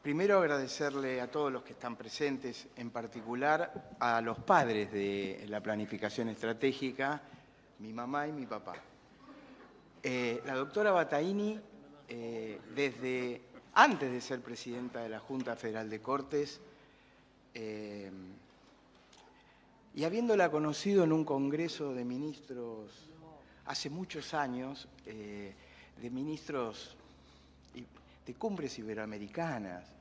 Primero agradecerle a todos los que están presentes, en particular a los padres de la planificación estratégica, mi mamá y mi papá. La doctora Battaini, desde antes de ser presidenta de la Junta Federal de Cortes, y habiéndola conocido en un congreso de ministros hace muchos años, de ministros de cumbres iberoamericanas,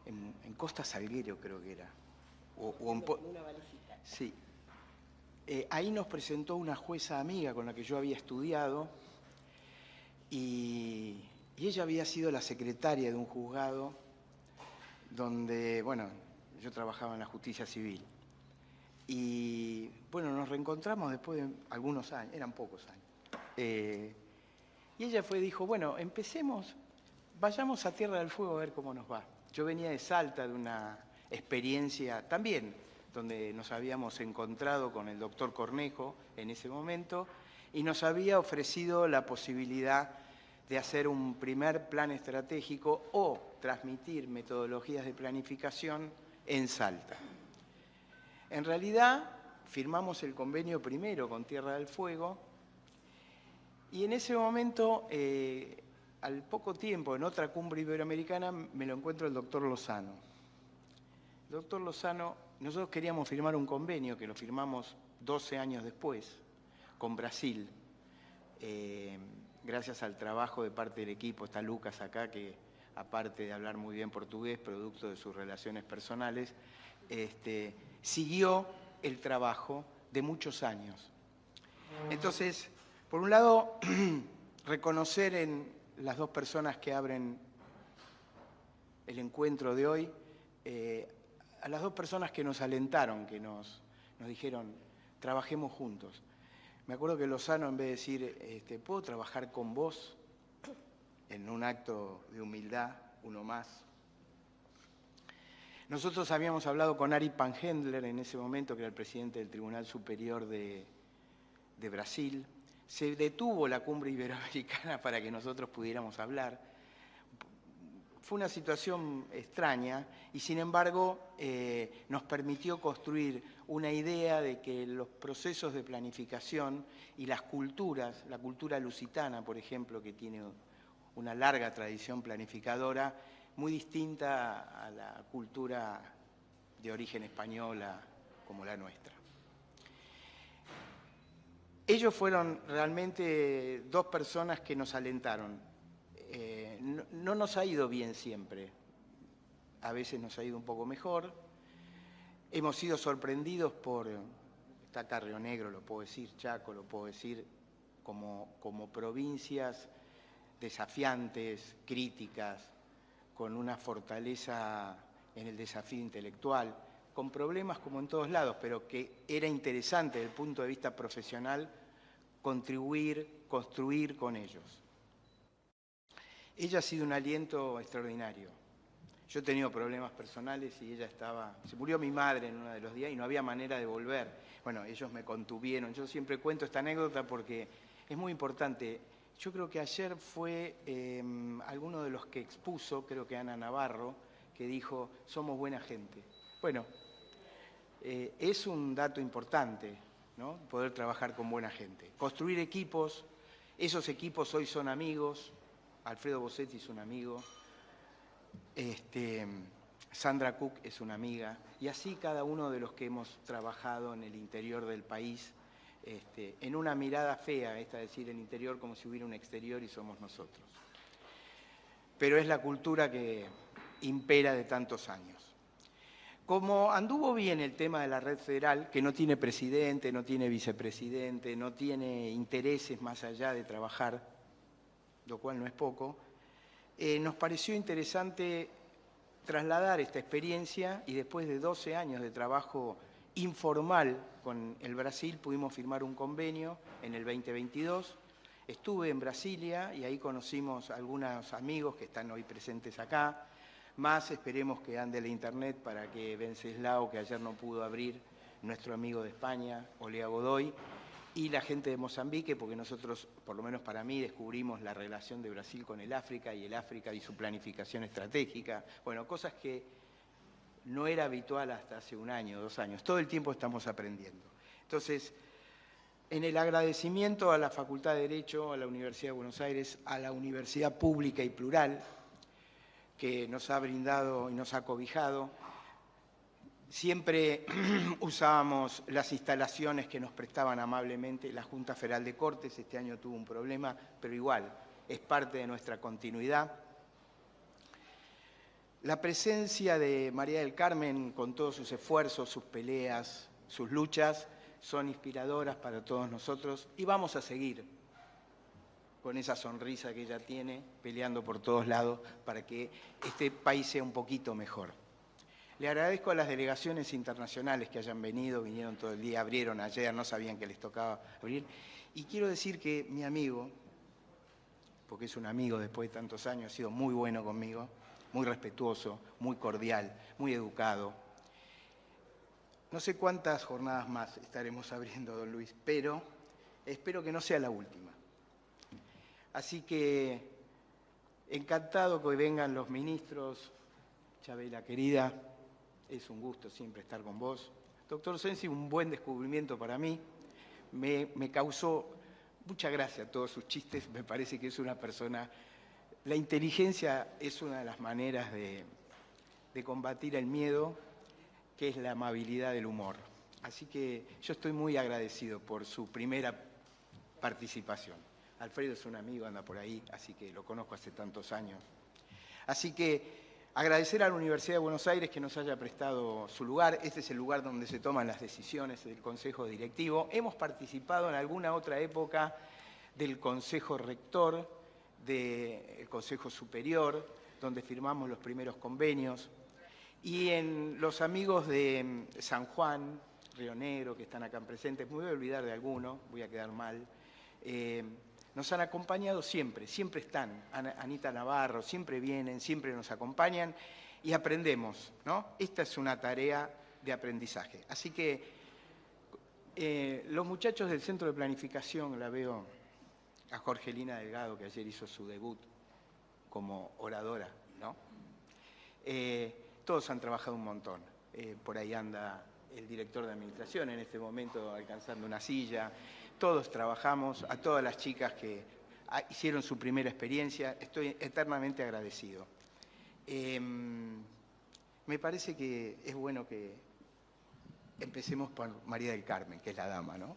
en Costa Salguero creo que era. Una valijita. Sí. Ahí nos presentó una jueza amiga con la que yo había estudiado y ella había sido la secretaria de un juzgado donde, bueno, yo trabajaba en la justicia civil. Y, bueno, nos reencontramos después de algunos años, eran pocos años. Y ella dijo, bueno, empecemos, vayamos a Tierra del Fuego a ver cómo nos va. Yo venía de Salta, de una experiencia también, donde nos habíamos encontrado con el doctor Cornejo en ese momento, y nos había ofrecido la posibilidad de hacer un primer plan estratégico o transmitir metodologías de planificación en Salta. En realidad, firmamos el convenio primero con Tierra del Fuego, y en ese momento, al poco tiempo, en otra cumbre iberoamericana, me lo encuentro el doctor Lozano. El doctor Lozano, nosotros queríamos firmar un convenio, que lo firmamos 12 años después, con Brasil. Gracias al trabajo de parte del equipo, está Lucas acá, que aparte de hablar muy bien portugués, producto de sus relaciones personales, siguió el trabajo de muchos años. Entonces, por un lado, reconocer en las dos personas que abren el encuentro de hoy, a las dos personas que nos alentaron, que nos dijeron, trabajemos juntos. Me acuerdo que Lozano, en vez de decir, ¿puedo trabajar con vos? En un acto de humildad, uno más. Nosotros habíamos hablado con Ari Pangendler en ese momento, que era el presidente del Tribunal Superior de Brasil. Se detuvo la cumbre iberoamericana para que nosotros pudiéramos hablar. Fue una situación extraña y, sin embargo, nos permitió construir una idea de que los procesos de planificación y las culturas, la cultura lusitana, por ejemplo, que tiene una larga tradición planificadora, muy distinta a la cultura de origen española como la nuestra. Ellos fueron realmente dos personas que nos alentaron. No nos ha ido bien siempre, a veces nos ha ido un poco mejor. Hemos sido sorprendidos por, está acá Río Negro, lo puedo decir, Chaco, lo puedo decir, como provincias desafiantes, críticas, con una fortaleza en el desafío intelectual, con problemas como en todos lados, pero que era interesante desde el punto de vista profesional contribuir, construir con ellos. Ella ha sido un aliento extraordinario. Yo he tenido problemas personales y ella se murió mi madre en uno de los días y no había manera de volver. Bueno, ellos me contuvieron. Yo siempre cuento esta anécdota porque es muy importante. Yo creo que ayer fue alguno de los que expuso, creo que Ana Navarro, que dijo, somos buena gente. Bueno, es un dato importante, ¿no? Poder trabajar con buena gente. Construir equipos, esos equipos hoy son amigos. Alfredo Bossetti es un amigo, Sandra Cook es una amiga, y así cada uno de los que hemos trabajado en el interior del país, en una mirada fea, es decir, el interior como si hubiera un exterior y somos nosotros. Pero es la cultura que impera de tantos años. Como anduvo bien el tema de la red federal, que no tiene presidente, no tiene vicepresidente, no tiene intereses más allá de trabajar, lo cual no es poco, nos pareció interesante trasladar esta experiencia y después de 12 años de trabajo informal con el Brasil pudimos firmar un convenio en el 2022. Estuve en Brasilia y ahí conocimos a algunos amigos que están hoy presentes acá, más esperemos que ande la internet para que Wenceslao, que ayer no pudo abrir, nuestro amigo de España, Olea Godoy, y la gente de Mozambique, porque nosotros, por lo menos para mí, descubrimos la relación de Brasil con el África y el África y su planificación estratégica. Bueno, cosas que no era habitual hasta hace 1 año, 2 años. Todo el tiempo estamos aprendiendo. Entonces, en el agradecimiento a la Facultad de Derecho, a la Universidad de Buenos Aires, a la Universidad Pública y Plural, que nos ha brindado y nos ha cobijado, siempre usábamos las instalaciones que nos prestaban amablemente la Junta Federal de Cortes. Este año tuvo un problema, pero igual, es parte de nuestra continuidad. La presencia de María del Carmen, con todos sus esfuerzos, sus peleas, sus luchas, son inspiradoras para todos nosotros y vamos a seguir con esa sonrisa que ella tiene, peleando por todos lados para que este país sea un poquito mejor. Le agradezco a las delegaciones internacionales que hayan venido, vinieron todo el día, abrieron ayer, no sabían que les tocaba abrir. Y quiero decir que mi amigo, porque es un amigo después de tantos años, ha sido muy bueno conmigo, muy respetuoso, muy cordial, muy educado. No sé cuántas jornadas más estaremos abriendo, don Luis, pero espero que no sea la última. Así que encantado que hoy vengan los ministros. Chabela, querida, es un gusto siempre estar con vos. Doctor Sensi, un buen descubrimiento para mí. Me causó mucha gracia todos sus chistes. Me parece que es una persona... La inteligencia es una de las maneras de combatir el miedo, que es la amabilidad del humor. Así que yo estoy muy agradecido por su primera participación. Alfredo es un amigo, anda por ahí, así que lo conozco hace tantos años. Así que agradecer a la Universidad de Buenos Aires que nos haya prestado su lugar. Este es el lugar donde se toman las decisiones del Consejo Directivo. Hemos participado en alguna otra época del Consejo Rector, del Consejo Superior, donde firmamos los primeros convenios. Y en los amigos de San Juan, Río Negro, que están acá presentes, me voy a olvidar de alguno, voy a quedar mal, nos han acompañado siempre, siempre están. Anita Navarro, siempre vienen, siempre nos acompañan y aprendemos, ¿no? Esta es una tarea de aprendizaje. Así que los muchachos del Centro de Planificación, la veo a Jorgelina Delgado, que ayer hizo su debut como oradora, ¿no? Todos han trabajado un montón. Por ahí anda el director de administración en este momento alcanzando una silla. Todos trabajamos, a todas las chicas que hicieron su primera experiencia, estoy eternamente agradecido. Me parece que es bueno que empecemos por María del Carmen, que es la dama, ¿no?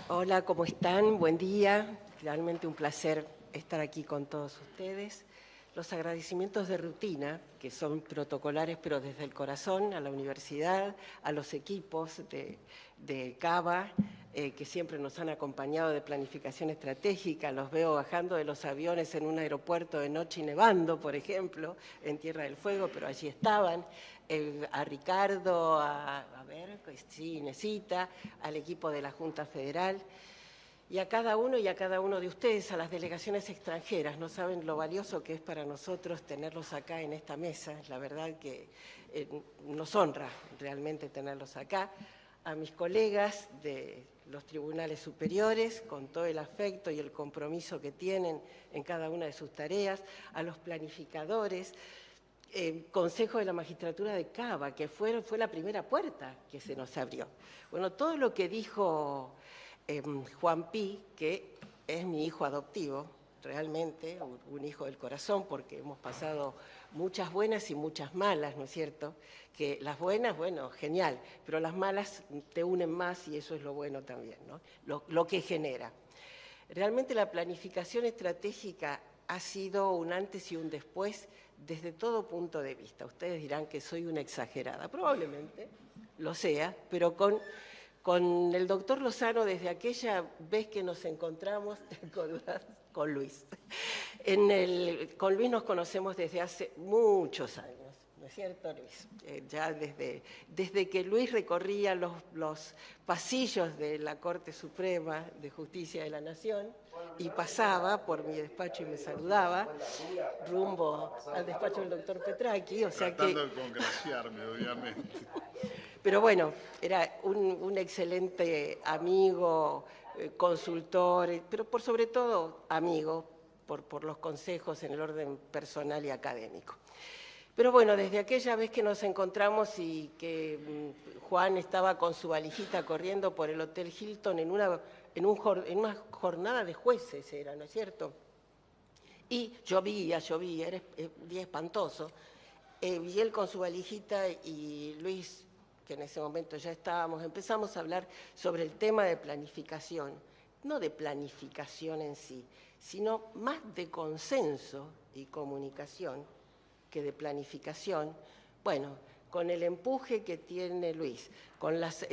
Hola, ¿cómo están? Buen día. Realmente un placer estar aquí con todos ustedes. Los agradecimientos de rutina, que son protocolares, pero desde el corazón, a la universidad, a los equipos de CABA, que siempre nos han acompañado de planificación estratégica. Los veo bajando de los aviones en un aeropuerto de noche y nevando, por ejemplo, en Tierra del Fuego, pero allí estaban. A Ricardo, sí, Inesita, al equipo de la Junta Federal, y a cada uno de ustedes, a las delegaciones extranjeras. No saben lo valioso que es para nosotros tenerlos acá en esta mesa. La verdad que nos honra realmente tenerlos acá. A mis colegas de los tribunales superiores, con todo el afecto y el compromiso que tienen en cada una de sus tareas, a los planificadores, Consejo de la Magistratura de Cava, que fue la primera puerta que se nos abrió. Bueno, todo lo que dijo Juan Pi, que es mi hijo adoptivo, realmente, un hijo del corazón, porque hemos pasado muchas buenas y muchas malas, ¿no es cierto? Que las buenas, bueno, genial, pero las malas te unen más y eso es lo bueno también, ¿no? Lo que genera. Realmente la planificación estratégica ha sido un antes y un después desde todo punto de vista. Ustedes dirán que soy una exagerada, probablemente lo sea, pero con el doctor Lozano, desde aquella vez que nos encontramos, con Luis. Con Luis nos conocemos desde hace muchos años, ¿no es cierto, Luis? Ya desde que Luis recorría los pasillos de la Corte Suprema de Justicia de la Nación y pasaba por mi despacho y me saludaba, rumbo al despacho del doctor Petracchi, o sea que... Tratando de congraciarme, obviamente. Pero bueno, era un excelente amigo, consultor, pero por sobre todo amigo, por los consejos en el orden personal y académico. Pero bueno, desde aquella vez que nos encontramos y que Juan estaba con su valijita corriendo por el Hotel Hilton en una jornada de jueces, era, ¿no es cierto? Y llovía, era un día espantoso, y él con su valijita y Luis, que en ese momento ya empezamos a hablar sobre el tema de planificación, no de planificación en sí, sino más de consenso y comunicación que de planificación, bueno, con el empuje que tiene Luis,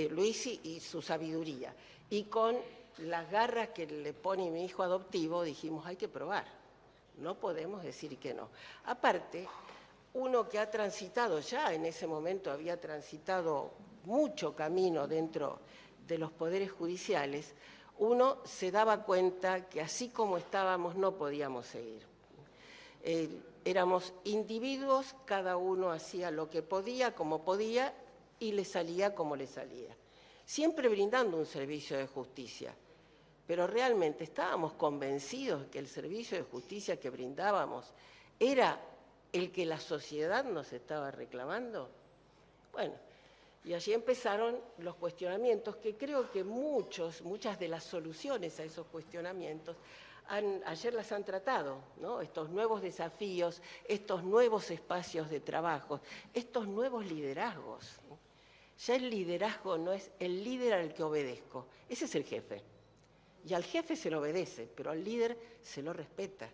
Luis y su sabiduría, y con las garras que le pone mi hijo adoptivo, dijimos, hay que probar, no podemos decir que no. Aparte, uno que ha transitado ya, en ese momento había transitado mucho camino dentro de los poderes judiciales, uno se daba cuenta que así como estábamos no podíamos seguir. Éramos individuos, cada uno hacía lo que podía, como podía, y le salía como le salía. Siempre brindando un servicio de justicia, pero realmente estábamos convencidos que el servicio de justicia que brindábamos era el que la sociedad nos estaba reclamando. Bueno, y allí empezaron los cuestionamientos, que creo que muchas de las soluciones a esos cuestionamientos ayer las han tratado, ¿no? Estos nuevos desafíos, estos nuevos espacios de trabajo, estos nuevos liderazgos. Ya el liderazgo no es el líder al que obedezco, ese es el jefe. Y al jefe se lo obedece, pero al líder se lo respeta.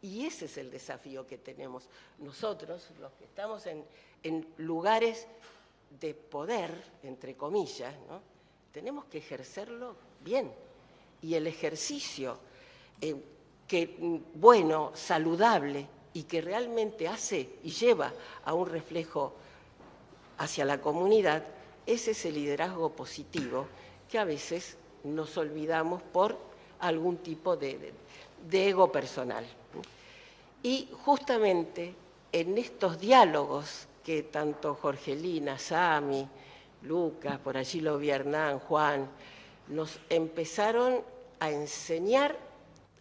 Y ese es el desafío que tenemos nosotros, los que estamos en lugares de poder, entre comillas, ¿no? Tenemos que ejercerlo bien. Y el ejercicio bueno, saludable y que realmente hace y lleva a un reflejo hacia la comunidad, ese es el liderazgo positivo que a veces nos olvidamos por algún tipo de ego personal. Y justamente en estos diálogos que tanto Jorgelina, Sami, Lucas, por allí lo vi Hernán, Juan, nos empezaron a enseñar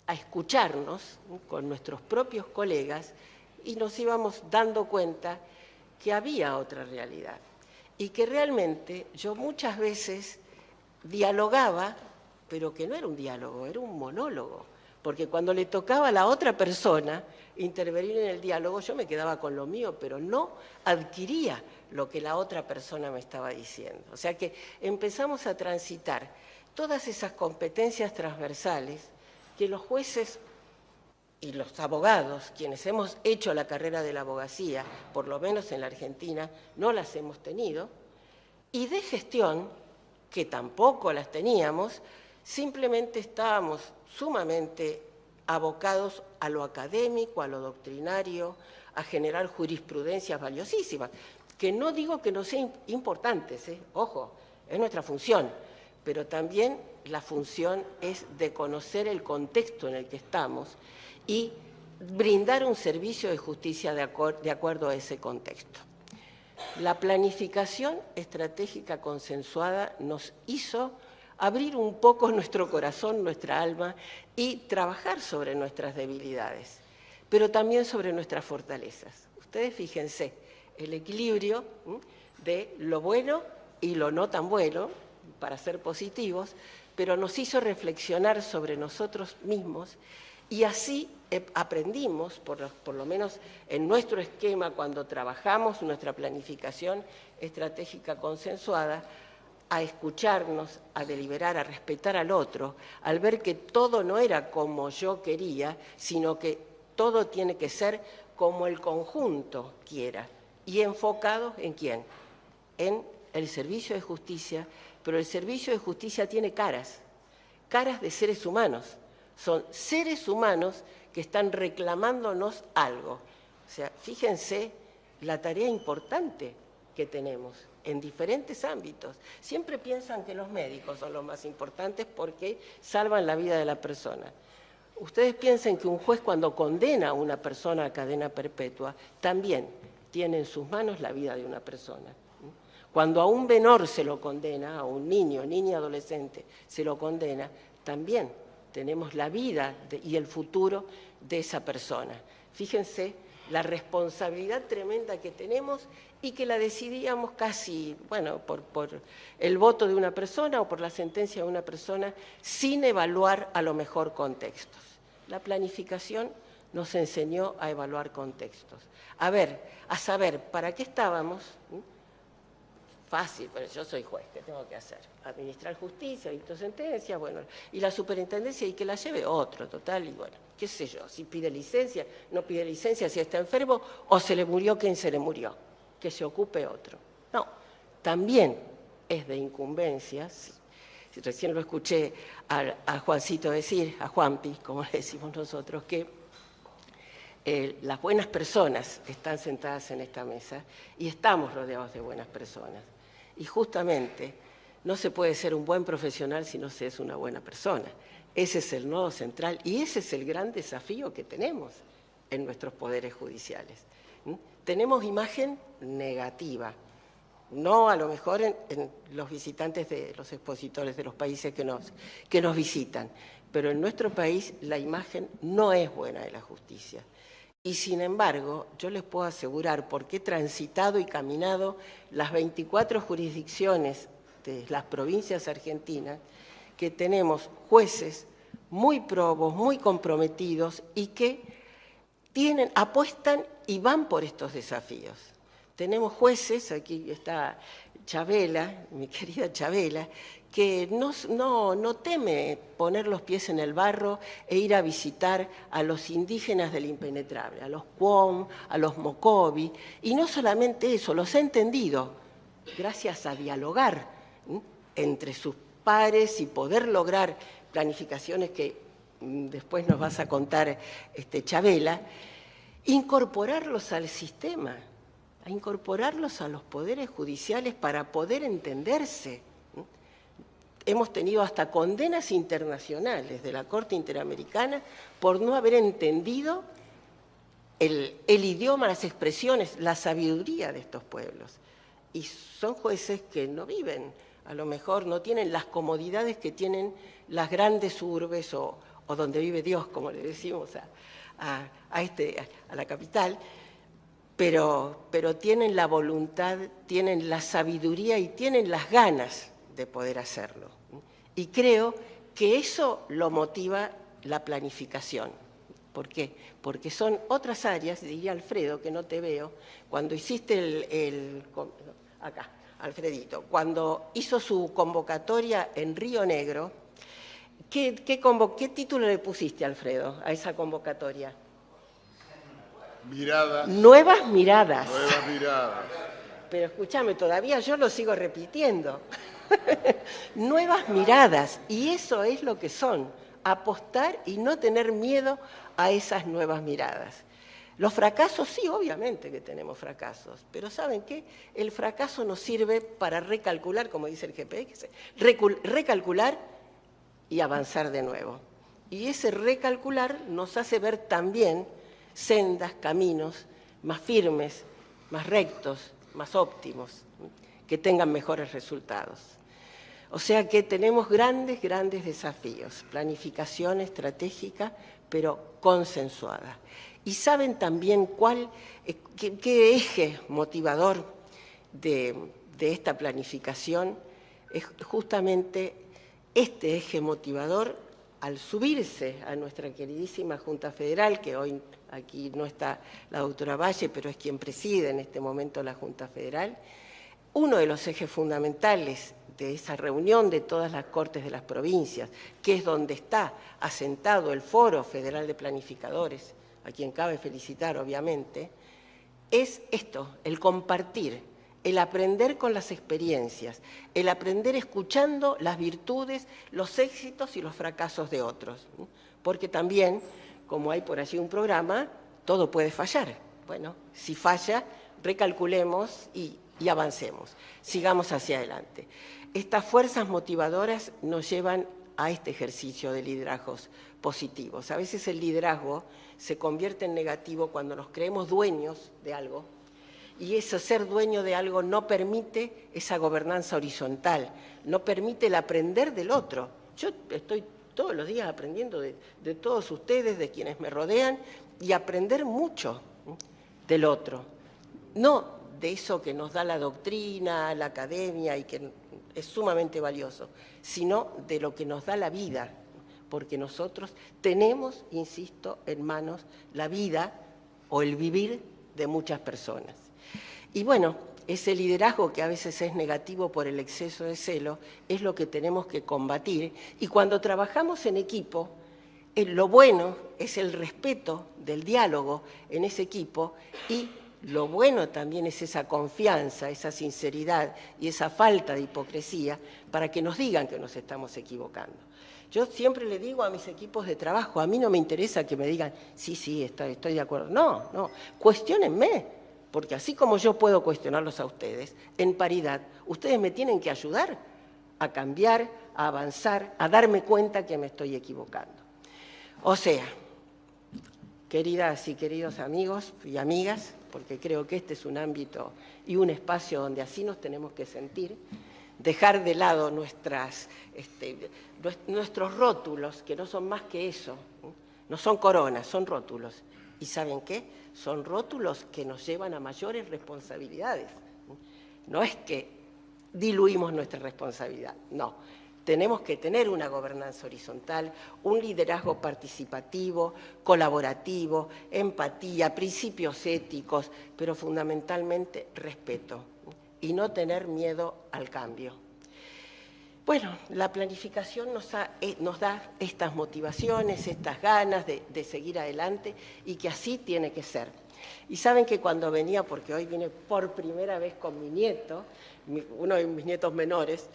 a escucharnos con nuestros propios colegas y nos íbamos dando cuenta que había otra realidad y que realmente yo muchas veces dialogaba, pero que no era un diálogo, era un monólogo, porque cuando le tocaba a la otra persona intervenir en el diálogo, yo me quedaba con lo mío, pero no adquiría lo que la otra persona me estaba diciendo. O sea que empezamos a transitar todas esas competencias transversales que los jueces y los abogados, quienes hemos hecho la carrera de la abogacía, por lo menos en la Argentina, no las hemos tenido, y de gestión, que tampoco las teníamos, simplemente estábamos sumamente abocados a lo académico, a lo doctrinario, a generar jurisprudencias valiosísimas, que no digo que no sean importantes, ojo, es nuestra función, pero también la función es de conocer el contexto en el que estamos y brindar un servicio de justicia de acuerdo a ese contexto. La planificación estratégica consensuada nos hizo abrir un poco nuestro corazón, nuestra alma y trabajar sobre nuestras debilidades, pero también sobre nuestras fortalezas. Ustedes fíjense, el equilibrio de lo bueno y lo no tan bueno, para ser positivos, pero nos hizo reflexionar sobre nosotros mismos y así aprendimos, por lo menos en nuestro esquema, cuando trabajamos nuestra planificación estratégica consensuada, a escucharnos, a deliberar, a respetar al otro, al ver que todo no era como yo quería, sino que todo tiene que ser como el conjunto quiera. ¿Y enfocados en quién? En el servicio de justicia, pero el servicio de justicia tiene caras de seres humanos. Son seres humanos que están reclamándonos algo. O sea, fíjense la tarea importante que tenemos en diferentes ámbitos. Siempre piensan que los médicos son los más importantes porque salvan la vida de la persona. Ustedes piensen que un juez cuando condena a una persona a cadena perpetua también tiene en sus manos la vida de una persona. Cuando a un menor se lo condena, a un niño, niña, adolescente, se lo condena, también tenemos la vida y el futuro de esa persona. Fíjense la responsabilidad tremenda que tenemos y que la decidíamos casi, bueno, por el voto de una persona o por la sentencia de una persona, sin evaluar a lo mejor contextos. La planificación nos enseñó a evaluar contextos. A saber, ¿para qué estábamos? Fácil, pero yo soy juez, ¿qué tengo que hacer? Administrar justicia, dicto sentencia, bueno, y la superintendencia y que la lleve otro, total, y bueno, qué sé yo, si pide licencia, no pide licencia, si está enfermo, o se le murió quien se le murió, que se ocupe otro. No, también es de incumbencia, recién lo escuché a Juancito decir, a Juanpi, como le decimos nosotros, que las buenas personas están sentadas en esta mesa y estamos rodeados de buenas personas. Y justamente no se puede ser un buen profesional si no se es una buena persona. Ese es el nodo central y ese es el gran desafío que tenemos en nuestros poderes judiciales. Tenemos imagen negativa, no a lo mejor en los visitantes de los expositores de los países que nos visitan, pero en nuestro país la imagen no es buena de la justicia. Y sin embargo, yo les puedo asegurar, porque he transitado y caminado las 24 jurisdicciones de las provincias argentinas, que tenemos jueces muy probos, muy comprometidos y que apuestan y van por estos desafíos. Tenemos jueces, aquí está Chabela, mi querida Chabela, que no teme poner los pies en el barro e ir a visitar a los indígenas del impenetrable, a los Cuom, a los Mocovi, y no solamente eso, los ha entendido, gracias a dialogar entre sus pares y poder lograr planificaciones que después nos vas a contar, Chabela, incorporarlos al sistema, a incorporarlos a los poderes judiciales para poder entenderse. Hemos tenido hasta condenas internacionales de la Corte Interamericana por no haber entendido el idioma, las expresiones, la sabiduría de estos pueblos. Y son jueces que no viven, a lo mejor no tienen las comodidades que tienen las grandes urbes o donde vive Dios, como le decimos a la capital, pero tienen la voluntad, tienen la sabiduría y tienen las ganas de poder hacerlo. Y creo que eso lo motiva la planificación. ¿Por qué? Porque son otras áreas, diría Alfredo, que no te veo, cuando hiciste acá, Alfredito, cuando hizo su convocatoria en Río Negro, ¿qué título le pusiste, Alfredo, a esa convocatoria? Miradas. Nuevas miradas. Nuevas miradas. Pero escúchame, todavía yo lo sigo repitiendo. Nuevas miradas, y eso es lo que son, apostar y no tener miedo a esas nuevas miradas. Los fracasos, sí, obviamente que tenemos fracasos, pero ¿saben qué? El fracaso nos sirve para recalcular, como dice el GPS, recalcular y avanzar de nuevo. Y ese recalcular nos hace ver también sendas, caminos más firmes, más rectos, más óptimos, que tengan mejores resultados. O sea que tenemos grandes desafíos, planificación estratégica, pero consensuada. Y saben también qué eje motivador de esta planificación es justamente este eje motivador al subirse a nuestra queridísima Junta Federal, que hoy aquí no está la doctora Valle, pero es quien preside en este momento la Junta Federal. Uno de los ejes fundamentales de esa reunión de todas las cortes de las provincias, que es donde está asentado el Foro Federal de Planificadores, a quien cabe felicitar obviamente, es esto, el compartir, el aprender con las experiencias, el aprender escuchando las virtudes, los éxitos y los fracasos de otros. Porque también, como hay por allí un programa, todo puede fallar. Bueno, si falla, recalculemos y avancemos, sigamos hacia adelante. Estas fuerzas motivadoras nos llevan a este ejercicio de liderazgos positivos. A veces el liderazgo se convierte en negativo cuando nos creemos dueños de algo, y eso, ser dueño de algo, no permite esa gobernanza horizontal, no permite el aprender del otro. Yo estoy todos los días aprendiendo de todos ustedes, de quienes me rodean, y aprender mucho del otro. No de eso que nos da la doctrina, la academia, y que es sumamente valioso, sino de lo que nos da la vida, porque nosotros tenemos, insisto, en manos la vida o el vivir de muchas personas. Y bueno, ese liderazgo que a veces es negativo por el exceso de celo es lo que tenemos que combatir. Y cuando trabajamos en equipo, lo bueno es el respeto del diálogo en ese equipo, y lo bueno también es esa confianza, esa sinceridad y esa falta de hipocresía para que nos digan que nos estamos equivocando. Yo siempre le digo a mis equipos de trabajo, a mí no me interesa que me digan, sí, estoy de acuerdo. No, cuestiónenme. Porque así como yo puedo cuestionarlos a ustedes, en paridad, ustedes me tienen que ayudar a cambiar, a avanzar, a darme cuenta que me estoy equivocando. O sea, queridas y queridos amigos y amigas, porque creo que este es un ámbito y un espacio donde así nos tenemos que sentir, dejar de lado nuestros rótulos, que no son más que eso, no son coronas, son rótulos. ¿Y saben qué? Son rótulos que nos llevan a mayores responsabilidades. No es que diluimos nuestra responsabilidad, no. Tenemos que tener una gobernanza horizontal, un liderazgo participativo, colaborativo, empatía, principios éticos, pero fundamentalmente respeto y no tener miedo al cambio. Bueno, la planificación nos da estas motivaciones, estas ganas de seguir adelante, y que así tiene que ser. Y saben que cuando venía, porque hoy vine por primera vez con mi nieto, uno de mis nietos menores,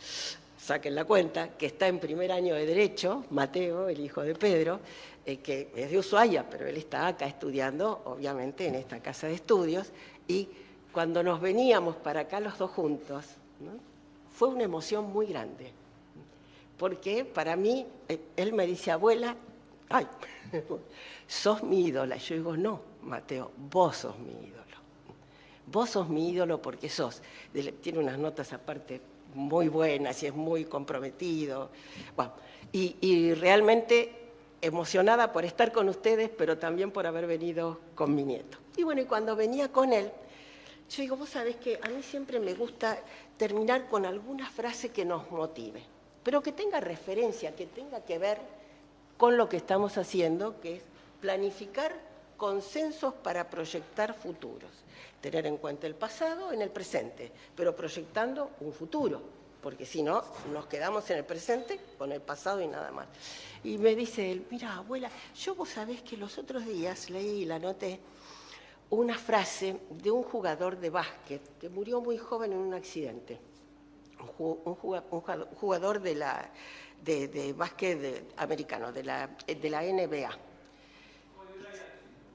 saquen la cuenta, que está en primer año de Derecho, Mateo, el hijo de Pedro, que es de Ushuaia, pero él está acá estudiando, obviamente, en esta casa de estudios, y cuando nos veníamos para acá los dos juntos, ¿no?, fue una emoción muy grande, porque para mí, él me dice, abuela, ay, sos mi ídola. Yo digo, no, Mateo, vos sos mi ídolo. Vos sos mi ídolo porque tiene unas notas aparte muy buenas y es muy comprometido. Bueno, y realmente emocionada por estar con ustedes, pero también por haber venido con mi nieto. Y bueno, y cuando venía con él, yo digo, vos sabés que a mí siempre me gusta terminar con alguna frase que nos motive, pero que tenga referencia, que tenga que ver con lo que estamos haciendo, que es planificar consensos para proyectar futuros. Tener en cuenta el pasado en el presente, pero proyectando un futuro, porque si no, nos quedamos en el presente con el pasado y nada más. Y me dice él, mira, abuela, vos sabés que los otros días leí y la anoté una frase de un jugador de básquet que murió muy joven en un accidente. Un jugador de básquet americano, de la NBA.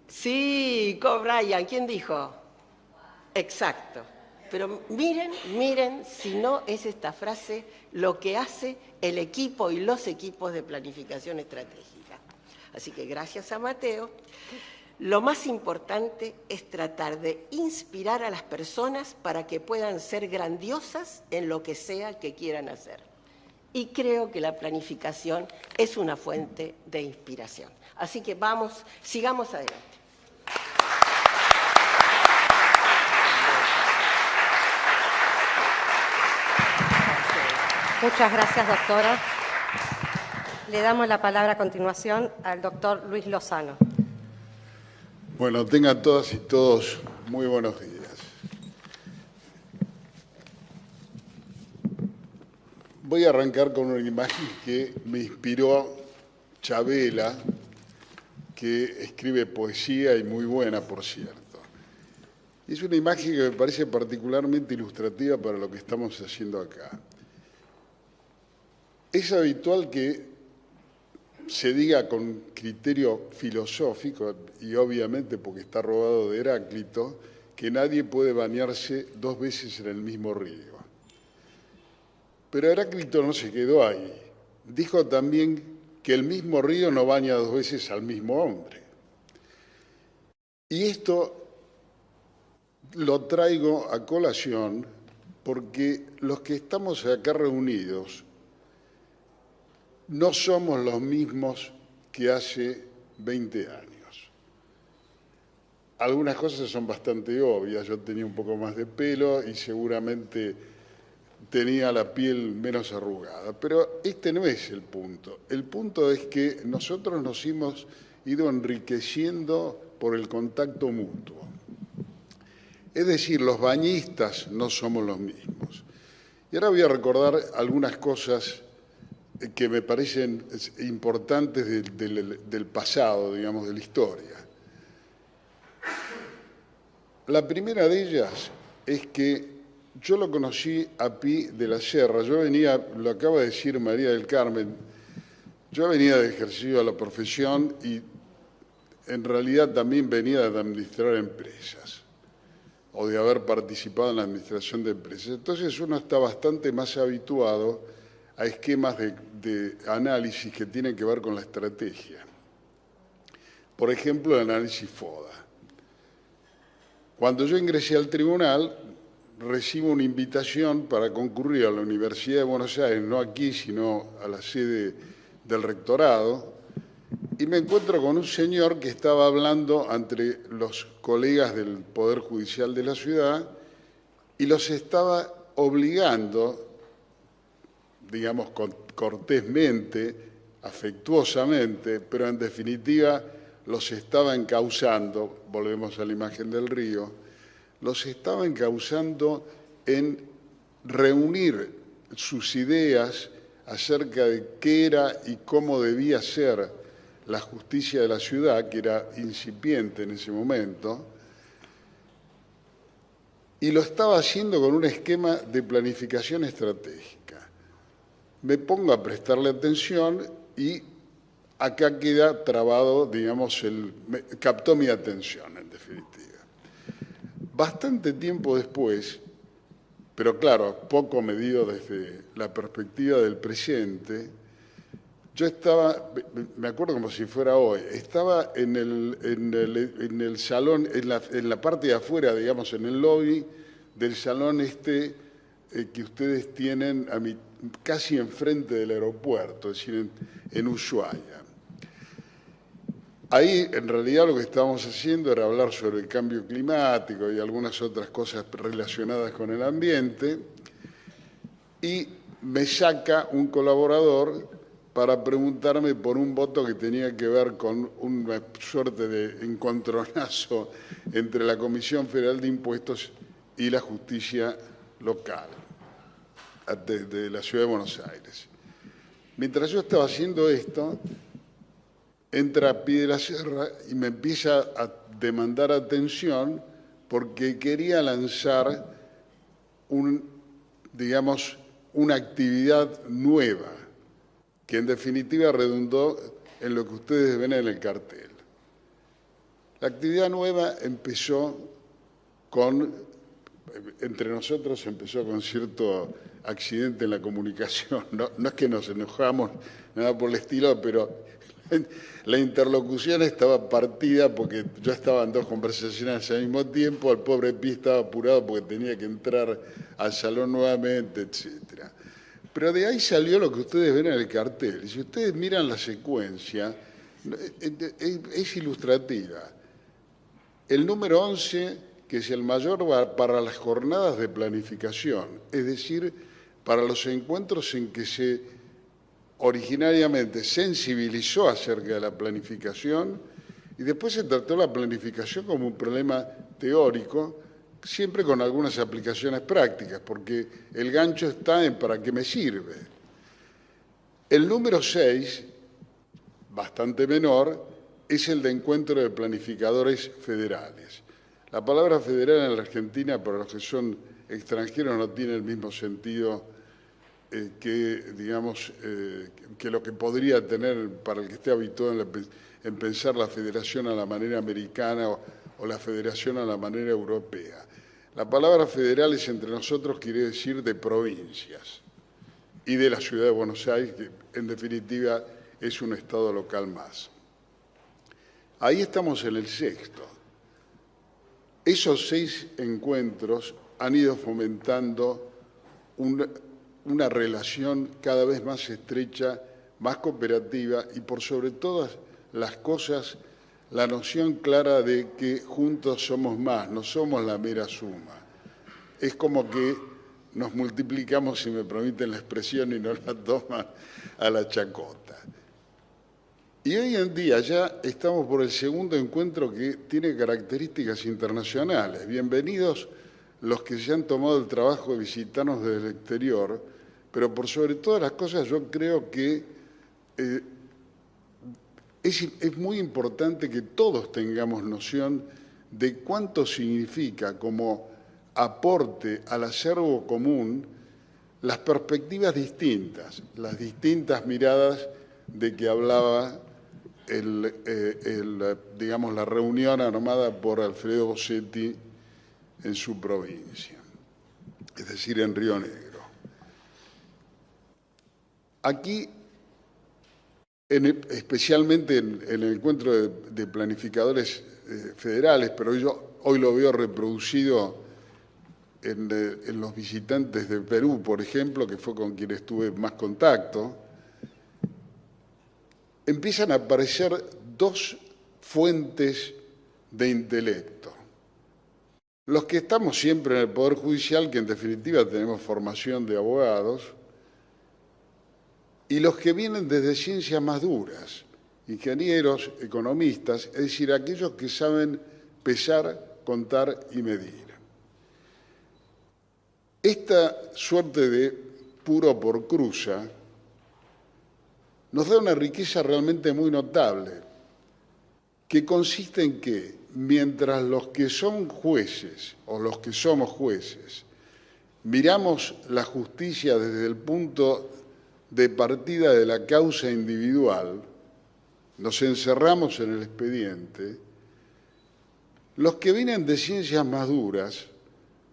Sí, Kobe Bryant, ¿quién dijo? Exacto. Pero miren si no es esta frase lo que hace el equipo y los equipos de planificación estratégica. Así que gracias a Mateo. Lo más importante es tratar de inspirar a las personas para que puedan ser grandiosas en lo que sea que quieran hacer. Y creo que la planificación es una fuente de inspiración. Así que sigamos adelante. Muchas gracias, doctora. Le damos la palabra a continuación al doctor Luis Lozano. Bueno, tengan todas y todos muy buenos días. Voy a arrancar con una imagen que me inspiró Chabela, que escribe poesía y muy buena, por cierto. Es una imagen que me parece particularmente ilustrativa para lo que estamos haciendo acá. Es habitual que se diga con criterio filosófico, y obviamente porque está robado de Heráclito, que nadie puede bañarse 2 veces en el mismo río. Pero Heráclito no se quedó ahí. Dijo también que el mismo río no baña 2 veces al mismo hombre. Y esto lo traigo a colación porque los que estamos acá reunidos no somos los mismos que hace 20 años. Algunas cosas son bastante obvias. Yo tenía un poco más de pelo y seguramente tenía la piel menos arrugada. Pero este no es el punto. El punto es que nosotros nos hemos ido enriqueciendo por el contacto mutuo. Es decir, los bañistas no somos los mismos. Y ahora voy a recordar algunas cosas que me parecen importantes del pasado, digamos, de la historia. La primera de ellas es que yo lo conocí a Pi de la Serra. Yo venía, lo acaba de decir María del Carmen, yo venía de ejercicio a la profesión y en realidad también venía de administrar empresas o de haber participado en la administración de empresas. Entonces uno está bastante más habituado a esquemas de análisis que tienen que ver con la estrategia. Por ejemplo, el análisis FODA. Cuando yo ingresé al tribunal, recibo una invitación para concurrir a la Universidad de Buenos Aires, no aquí, sino a la sede del rectorado, y me encuentro con un señor que estaba hablando entre los colegas del Poder Judicial de la ciudad y los estaba obligando, digamos cortésmente, afectuosamente, pero en definitiva los estaba encauzando, volvemos a la imagen del río, los estaba encauzando en reunir sus ideas acerca de qué era y cómo debía ser la justicia de la ciudad, que era incipiente en ese momento, y lo estaba haciendo con un esquema de planificación estratégica. Me pongo a prestarle atención y acá queda trabado, digamos, captó mi atención, en definitiva. Bastante tiempo después, pero claro, poco medido desde la perspectiva del presente, yo estaba, me acuerdo como si fuera hoy, estaba en el salón, en la parte de afuera, digamos, en el lobby del salón que ustedes tienen casi enfrente del aeropuerto, es decir, en Ushuaia. Ahí, en realidad, lo que estábamos haciendo era hablar sobre el cambio climático y algunas otras cosas relacionadas con el ambiente, y me saca un colaborador para preguntarme por un voto que tenía que ver con una suerte de encontronazo entre la Comisión Federal de Impuestos y la justicia local de la Ciudad de Buenos Aires. Mientras yo estaba haciendo esto, entra Pi de la Serra y me empieza a demandar atención porque quería lanzar una actividad nueva, que en definitiva redundó en lo que ustedes ven en el cartel. La actividad nueva empezó entre nosotros empezó con cierto accidente en la comunicación. No es que nos enojamos, nada por el estilo, pero la interlocución estaba partida porque yo estaba en 2 conversaciones al mismo tiempo, el pobre Pi estaba apurado porque tenía que entrar al salón nuevamente, etc. Pero de ahí salió lo que ustedes ven en el cartel. Y si ustedes miran la secuencia, es ilustrativa. El número 11, que es el mayor para las jornadas de planificación, es decir, para los encuentros en que se originariamente sensibilizó acerca de la planificación y después se trató la planificación como un problema teórico, siempre con algunas aplicaciones prácticas, porque el gancho está en ¿para qué me sirve? El número 6, bastante menor, es el de encuentro de planificadores federales. La palabra federal en la Argentina, para los que son extranjeros, no tiene el mismo sentido que lo que podría tener para el que esté habituado en pensar la federación a la manera americana o la federación a la manera europea. La palabra federales entre nosotros quiere decir de provincias y de la ciudad de Buenos Aires, que en definitiva es un estado local más. Ahí estamos en el sexto. Esos 6 encuentros han ido fomentando una relación cada vez más estrecha, más cooperativa y por sobre todas las cosas la noción clara de que juntos somos más, no somos la mera suma. Es como que nos multiplicamos, si me permiten la expresión, y no la toman a la chacota. Y hoy en día ya estamos por el segundo encuentro que tiene características internacionales. Bienvenidos los que se han tomado el trabajo de visitarnos desde el exterior, pero por sobre todas las cosas yo creo que es muy importante que todos tengamos noción de cuánto significa como aporte al acervo común las perspectivas distintas, las distintas miradas de que hablaba digamos, la reunión armada por Alfredo Bossetti en su provincia, es decir, en Río Negro. Aquí, especialmente en el encuentro de planificadores federales, pero yo hoy lo veo reproducido en los visitantes de Perú, por ejemplo, que fue con quien estuve más contacto, empiezan a aparecer 2 fuentes de intelecto. Los que estamos siempre en el Poder Judicial, que en definitiva tenemos formación de abogados, y los que vienen desde ciencias más duras, ingenieros, economistas, es decir, aquellos que saben pesar, contar y medir. Esta suerte de puro por cruza nos da una riqueza realmente muy notable, que consiste en que, mientras los que son jueces, o los que somos jueces, miramos la justicia desde el punto de partida de la causa individual, nos encerramos en el expediente, los que vienen de ciencias más duras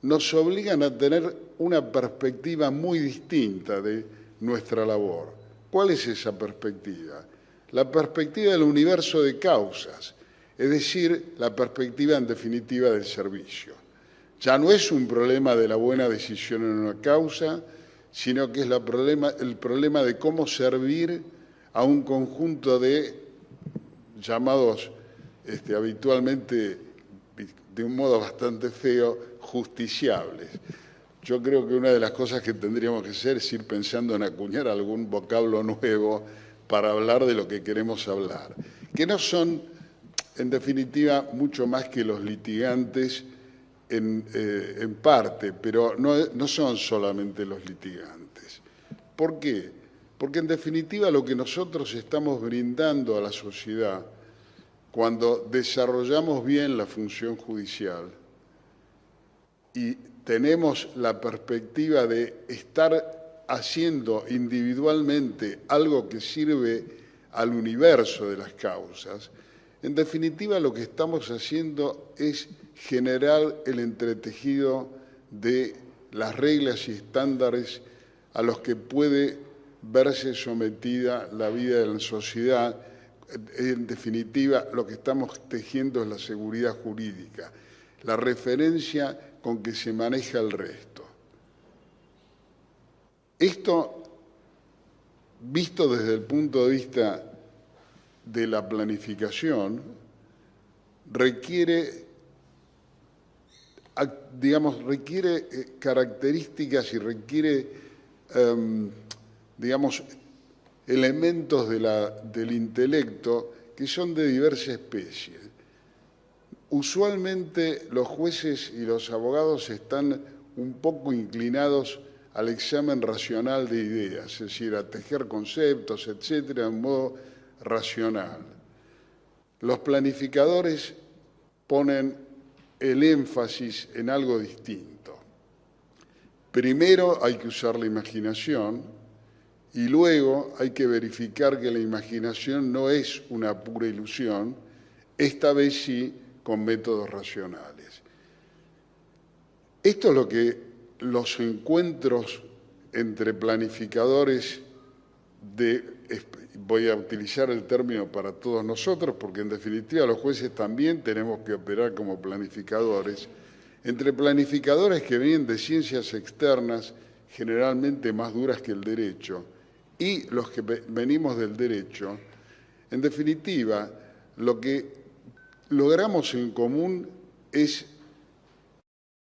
nos obligan a tener una perspectiva muy distinta de nuestra labor. ¿Cuál es esa perspectiva? La perspectiva del universo de causas, es decir, la perspectiva en definitiva del servicio. Ya no es un problema de la buena decisión en una causa, sino que es el problema de cómo servir a un conjunto de llamados habitualmente, de un modo bastante feo, justiciables. Yo creo que una de las cosas que tendríamos que hacer es ir pensando en acuñar algún vocablo nuevo para hablar de lo que queremos hablar, que no son, en definitiva, mucho más que los litigantes en parte, pero no son solamente los litigantes. ¿Por qué? Porque en definitiva lo que nosotros estamos brindando a la sociedad cuando desarrollamos bien la función judicial y tenemos la perspectiva de estar haciendo individualmente algo que sirve al universo de las causas, en definitiva lo que estamos haciendo es generar el entretejido de las reglas y estándares a los que puede verse sometida la vida de la sociedad. En definitiva, lo que estamos tejiendo es la seguridad jurídica, la referencia con que se maneja el resto. Esto, visto desde el punto de vista de la planificación, requiere características y requiere, elementos del intelecto que son de diversa especie. Usualmente los jueces y los abogados están un poco inclinados al examen racional de ideas, es decir, a tejer conceptos, etcétera, de un modo racional. Los planificadores ponen el énfasis en algo distinto. Primero hay que usar la imaginación y luego hay que verificar que la imaginación no es una pura ilusión, esta vez sí con métodos racionales. Esto es lo que los encuentros entre planificadores voy a utilizar el término para todos nosotros, porque en definitiva los jueces también tenemos que operar como planificadores, entre planificadores que vienen de ciencias externas, generalmente más duras que el derecho, y los que venimos del derecho. En definitiva, lo que logramos en común es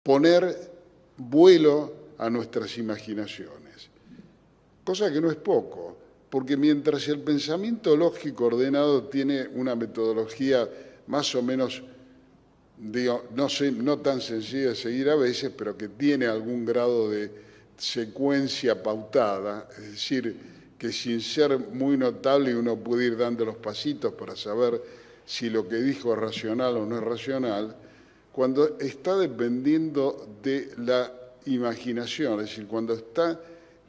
poner vuelo a nuestras imaginaciones, cosa que no es poco, porque mientras el pensamiento lógico ordenado tiene una metodología más o menos, digo, no tan sencilla de seguir a veces, pero que tiene algún grado de secuencia pautada, es decir, que sin ser muy notable uno puede ir dando los pasitos para saber si lo que dijo es racional o no es racional, cuando está dependiendo de la imaginación, es decir, cuando está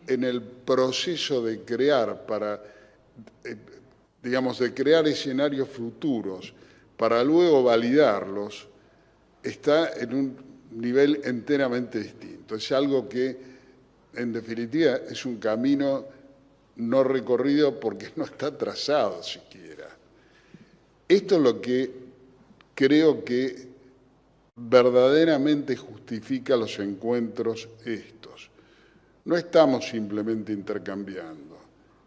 en el proceso de crear digamos, de crear escenarios futuros para luego validarlos, está en un nivel enteramente distinto. Es algo que, en definitiva, es un camino no recorrido porque no está trazado siquiera. Esto es lo que creo que verdaderamente justifica los encuentros estos. No estamos simplemente intercambiando,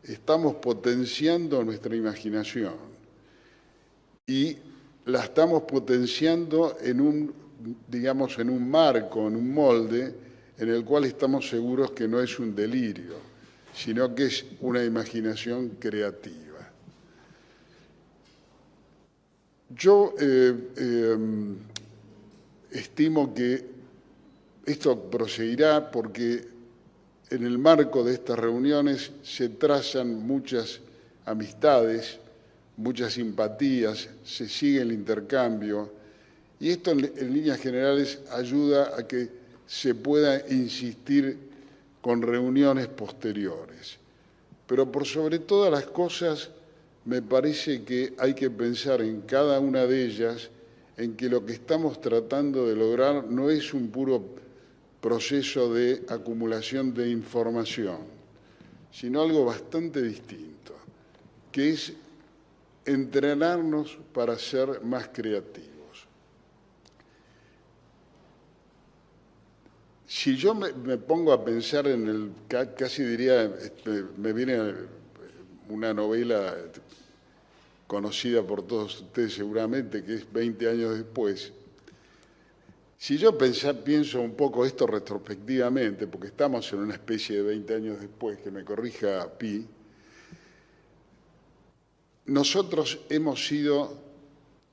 estamos potenciando nuestra imaginación y la estamos potenciando en un marco, en un molde en el cual estamos seguros que no es un delirio, sino que es una imaginación creativa. Yo estimo que esto proseguirá porque en el marco de estas reuniones se trazan muchas amistades, muchas simpatías, se sigue el intercambio y esto en líneas generales ayuda a que se pueda insistir con reuniones posteriores. Pero por sobre todas las cosas me parece que hay que pensar en cada una de ellas en que lo que estamos tratando de lograr no es un puro proceso de acumulación de información, sino algo bastante distinto, que es entrenarnos para ser más creativos. Si yo me pongo a pensar en casi diría, me viene una novela conocida por todos ustedes seguramente, que es 20 años después. Si yo pienso un poco esto retrospectivamente, porque estamos en una especie de 20 años después, que me corrija Pi, nosotros hemos ido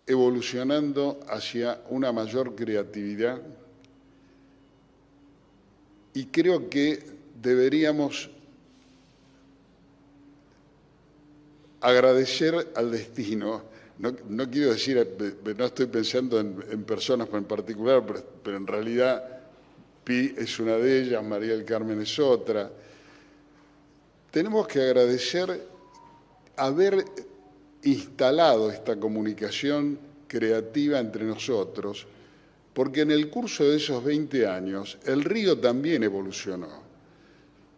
evolucionando hacia una mayor creatividad y creo que deberíamos agradecer al destino. No quiero decir, no estoy pensando en personas en particular, pero en realidad Pi es una de ellas, María del Carmen es otra. Tenemos que agradecer haber instalado esta comunicación creativa entre nosotros, porque en el curso de esos 20 años el río también evolucionó.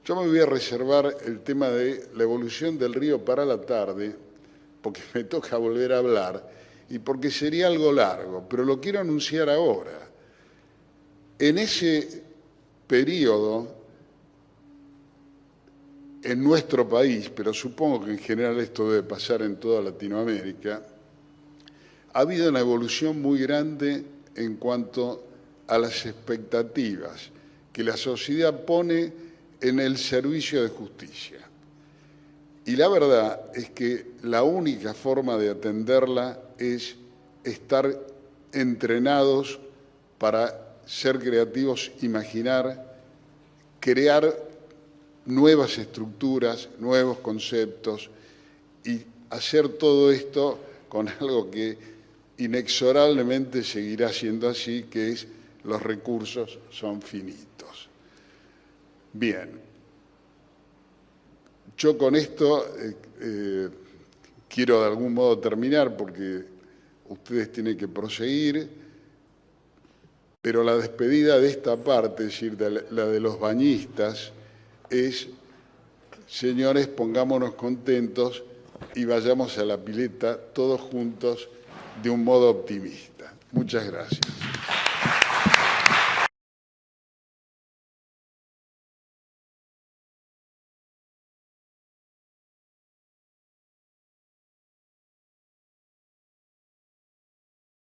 Yo me voy a reservar el tema de la evolución del río para la tarde, porque me toca volver a hablar y porque sería algo largo, pero lo quiero anunciar ahora. En ese periodo, en nuestro país, pero supongo que en general esto debe pasar en toda Latinoamérica, ha habido una evolución muy grande en cuanto a las expectativas que la sociedad pone en el servicio de justicia. Y la verdad es que la única forma de atenderla es estar entrenados para ser creativos, imaginar, crear nuevas estructuras, nuevos conceptos y hacer todo esto con algo que inexorablemente seguirá siendo así, que es los recursos son finitos. Bien. Yo con esto quiero de algún modo terminar porque ustedes tienen que proseguir, pero la despedida de esta parte, es decir, la de los bañistas, es, señores, pongámonos contentos y vayamos a la pileta todos juntos de un modo optimista. Muchas gracias.